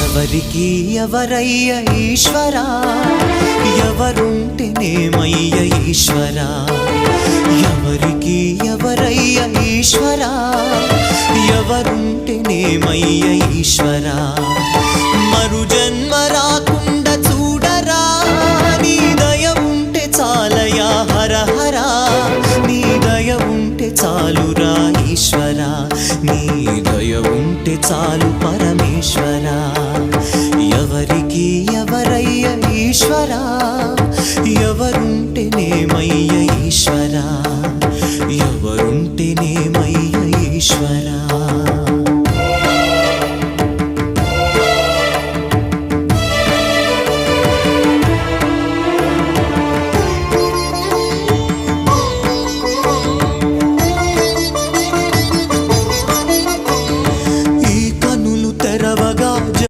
ఎవరికి ఎవరయ్య ఈశ్వరా, ఎవరుంటేనేమయ్య ఈశ్వరా. ఎవరికి ఎవరయ్య ఈశ్వరా, ఎవరుంటేనేమయ్య ఈశ్వరా. మరు జన్మ రాకుండా చూడరా, నీ దయ ఉంటే చాలయా హర హరా. నీ దయ ఉంటే చాలురా ఈశ్వరా, నీ దయ ఉంటే చాలు